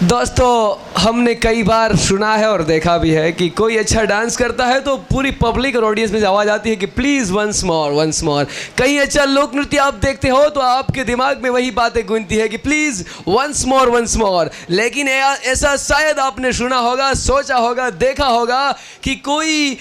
दोस्तों हमने कई बार सुना है और देखा भी है कि कोई अच्छा डांस करता है तो पूरी पब्लिक और ऑडियंस में आवाज़ आती है कि प्लीज़ वंस मोर। कहीं अच्छा लोक नृत्य आप देखते हो तो आपके दिमाग में वही बातें गूंजती है कि प्लीज़ वंस मोर। लेकिन ऐसा शायद आपने सुना होगा, सोचा होगा, देखा होगा कि कोई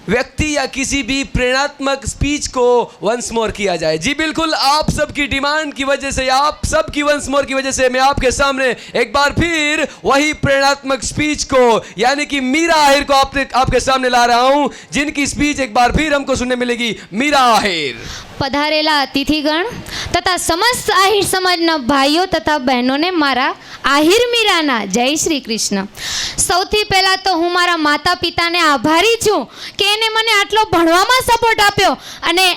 व्यक्ति या किसी भी प्रेरणात्मक स्पीच को वंस मोर किया जाए। जी बिल्कुल, आप सबकी डिमांड की वजह से, आप सबकी वंस मोर की वजह से मैं आपके सामने एक बार फिर वही प्रेरणात्मक स्पीच को यानी कि मीरा आहिर को आपके सामने ला रहा हूं, जिनकी स्पीच एक बार फिर हमको सुनने मिलेगी। मीरा आहिर। पधारेला अतिथिगण तथा समस्त आहिर समाजना भाईओ तथा बहनों ने मारा आहिर मीराना जय श्री कृष्ण। સૌથી પહેલાં તો હું મારા માતા પિતાને આભારી છું કે એને મને આટલો ભણવામાં સપોર્ટ આપ્યો, અને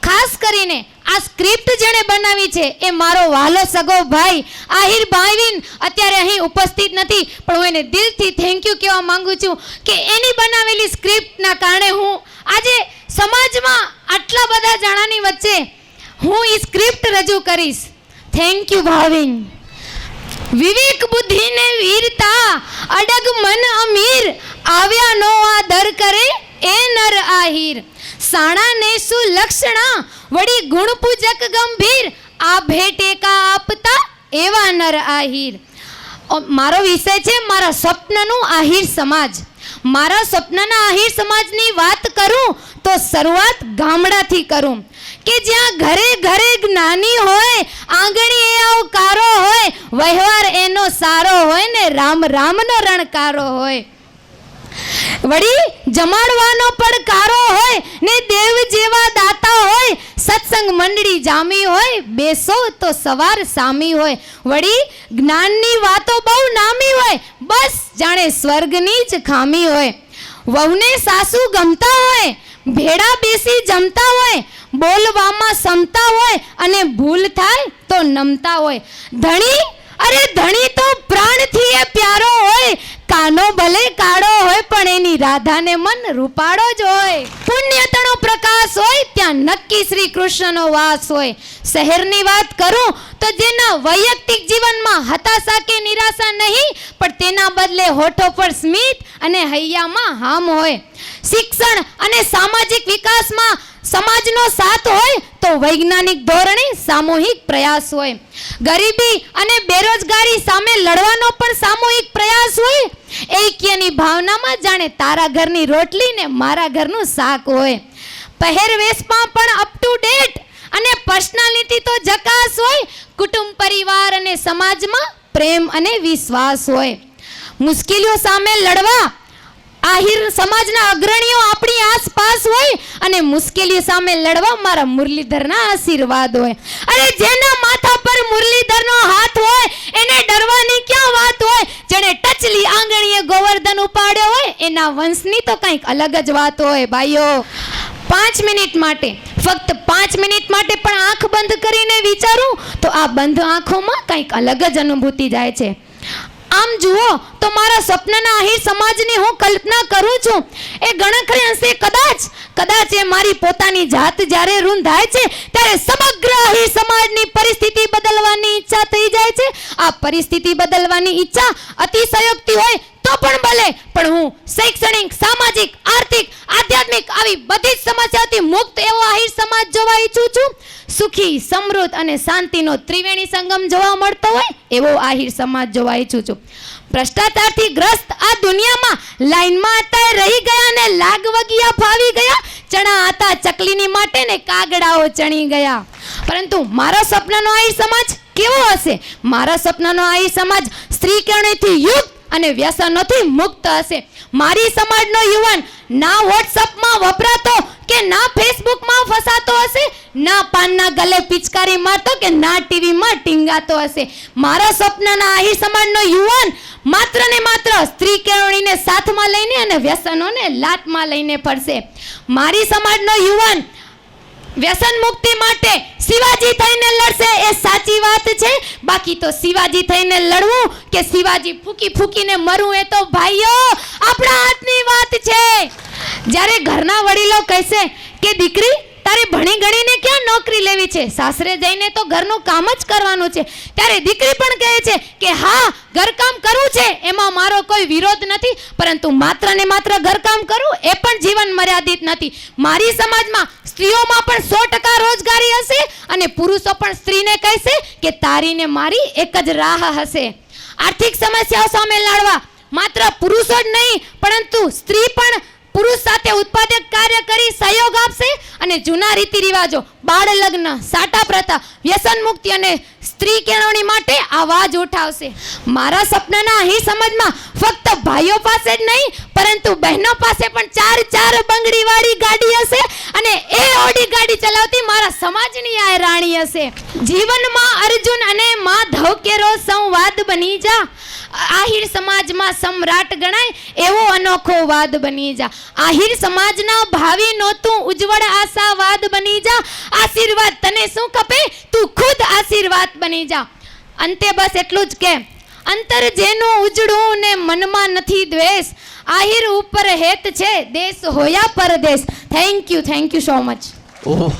ખાસ કરીને આ સ્ક્રિપ્ટ જેણે બનાવી છે એ મારો વહાલો સગો ભાઈ આહિર ભાઈવીન અત્યારે અહીં ઉપસ્થિત નથી, પણ હું એને દિલથી થેન્ક યુ કહેવા માંગુ છું કે એની બનાવેલી સ્ક્રિપ્ટના કારણે હું આજે સમાજમાં આટલા બધા જણાની વચ્ચે હું એ સ્ક્રિપ્ટ રજૂ કરીશ. Thank you Bhavin. વિવેક બુદ્ધિ ને વીરતા અડગ મન અમીર આવ્યા નો આદર કરે એ નર આહિર. સાણા ને સુલક્ષણા વડી ગુણ પૂજક ગંભીર આ ભેટે કા આપતા એવા નર આહિર. મારો વિષય છે મારા સ્વપ્નનું આહિર સમાજ. મારા સ્વપ્નના આહિર સમાજની વાત કરું તો શરૂઆત ગામડાથી કરું કે જ્યાં ઘરે ઘરે જ્ઞાની હોય, આંગણી એ આવકારો હોય, વહેવાર એનો સારો હોય ને રામ રામનો રણકારો હોય, વળી જમાડવાનો પડકારો હોય ને દેવ જેવા દાતા હોય, સત્સંગ મંડળી જામી હોય, બેસો તો સવાર સામી હોય, વળી જ્ઞાનની વાતો બહુ નામી હોય, બસ જાણે સ્વર્ગની જ ખામી હોય, વહુને સાસુ ગમતા હોય, ભેડા બેસી જમતા હોય, બોલવામાં સમતા હોય અને ભૂલ થાય તો નમતા હોય, ધણી અરે ધણી તો પ્રાણથી એ પ્યારો હોય, કાનો ભલે કાળો હોય પણ એની રાધાને મન રૂપાળો જ હોય, પુણ્યતણો પ્રકાશ હોય ત્યાં નક્કી શ્રી કૃષ્ણનો વાસ હોય. શહેરની વાત કરું તો જેના વૈયક્તિક જીવનમાં હતાશા કે નિરાશા નહીં, પણ તેના બદલે હોઠો પર સ્મિત અને હૈયામાં હામ હોય, શિક્ષણ અને સામાજિક વિકાસમાં સમાજનો સાથ હોય તો વૈજ્ઞાનિક ધોરણે સામૂહિક પ્રયાસ હોય, ગરીબી અને બેરોજગારી સામે લડવાનો પણ સામૂહિક પ્રયાસ હોય, ઐક્યની ભાવનામાં જાણે તારા ઘરની રોટલી ને મારા ઘરનું શાક હોય, પહેરવેશમાં પણ અપ ટુ ડેટ અને પર્સનાલિટી તો જકાસ હોય, કુટુંબ પરિવાર અને સમાજમાં પ્રેમ અને વિશ્વાસ હોય. મુશ્કેલીઓ સામે લડવા આહિર સમાજના અગ્રણીઓ આપણી આસપાસ હોય અને મુશ્કેલીઓ સામે લડવા મારા મુરલીધરના આશીર્વાદ હોય. અરે જેના માથા પર મુરલીધરનો હાથ હોય એને ડરવાની ક્યાં વાત હોય, જેણે ટચલી આંગળીએ ગોવર્ધન ઉપાડ્યો હોય એના વંશની તો કંઈક અલગ જ વાત હોય. ભાઈઓ 5 મિનિટ માટે, ફક્ત 5 મિનિટ માટે પણ આંખ બંધ કરીને વિચારું તો આ બંધ આંખોમાં કંઈક અલગ જ અનુભૂતિ જાય છે. આમ જુઓ તો મારા સ્વપ્નના આહિર સમાજની હું કલ્પના કરું છું એ ગણખરી અંશે કદાચ એ મારી પોતાની જાત જ્યારે રૂંધાય છે ત્યારે સમગ્ર આહિર સમાજની પરિસ્થિતિ બદલવાની ઈચ્છા થઈ જાય છે. આ પરિસ્થિતિ બદલવાની ઈચ્છા અતિશયોક્તિ હોય તો પણ ભલે, પણ હું શૈક્ષણિક, સામાજિક, આર્થિક, આધ્યાત્મિક આવી બધી જ સમસ્યાઓથી મુક્ત એવો આહિર સમાજ જોવા ઈચ્છું છું. સુખી, સમૃદ્ધ અને શાંતિનો ત્રિવેણી સંગમ જોવા મળતો હોય એવો આહિર સમાજ જોવા ઈચ્છું છું. ભ્રષ્ટાચારથી ગ્રસ્ત આ દુનિયામાં લાઈનમાં હતા રહી ગયા ને લાગ વગિયા ફાવી ગયા, ચણા હતા ચકલીની માટે ને કાગડાઓ ચણી ગયા. પરંતુ મારા સપનાનો આહિર સમાજ કેવો હશે? મારા સપનાનો આહિર સમાજ સ્ત્રી કેળવણીથી યુક્ત અને વ્યસનોથી મુક્ત હશે. મારી સમાજનો યુવાન ના વોટ્સઅપમાં વપરાતો કે ના ફેસબુકમાં ફસાતો હશે, ના પાનના ગલે પિચકારી મારતો કે ના ટીવીમાં ટીંગાતો હશે. મારા સ્વપ્નના આહિર સમાજનો યુવાન માત્ર ને માત્ર સ્ત્રી કેળવણીને સાથમાં લઈને અને વ્યસનોને લાતમાં લઈને ફરશે. મારી સમાજનો યુવાન વ્યસન મુક્તિ માટે શિવાજી થઈને લડશે એ સાચી વાત છે, બાકી તો શિવાજી થઈને લડવું કે શિવાજી ફૂકી ફૂકીને મરવું એ તો ભાઈઓ આપણા હાથની વાત છે. જ્યારે ઘરના વડીલો કહેશે કે દીકરી તારે ભણી ગણીને ક્યાં નોકરી લેવી છે, સાસરે જઈને તો ઘરનું કામ જ કરવાનું છે. ત્યારે દીકરી પણ કહે છે કે હા, ઘરકામ કરવું છે, એમાં મારો કોઈ વિરોધ નથી, પરંતુ માત્ર ને માત્ર ઘરકામ કરવું એ પણ જીવન મર્યાદિત નથી. મારી સમાજમાં સ્ત્રીઓમાં પણ 100% રોજગારી હશે અને પુરુષો પણ સ્ત્રીને કહેશે કે તારી ને મારી એક જ રાહ હશે. આર્થિક સમસ્યાઓ સામે લડવા માત્ર પુરુષો જ નહીં, પરંતુ સ્ત્રી પણ પુરુષ સાથે ઉત્પાદક કાર્ય કરી સહયોગ આપશે અને જૂના રીતિ રિવાજો, બાળ લગ્ન, સાટા પ્રથા, વ્યસન મુક્તિ અને સ્ત્રી કેળવણી માટે અવાજ ઉઠાવશે. મારા સપનાના અહીં સમાજમાં ફક્ત ભાઈઓ પાસે જ નહીં, પરંતુ બહેનો પાસે પણ 4 બંગડીવાળી ગાડી હશે અને એ ઓડી ગાડી ચલાવતી મારા સમાજની આ રાણી હશે. જીવનમાં અર્જુન અને માધવ કેરો સંવાદ બની જા, આહિર સમાજમાં સમ્રાટ ગણાય એવો અનોખો વાદ બની જા. આહિર સમાજના ભાવિનો તું ઉજ્જવળ આશાવાદ બની જા. આશીર્વાદ તને શું ખપે, તું ખુદ આશીર્વાદ બની જા. અંતે બસ એટલું જ કે અંતર જેનું ઉજળું ને મનમાં નથી દ્વેષ, આહિર ઉપર હેત છે દેશ હોયા પરદેશ. Thank you so much. Oh,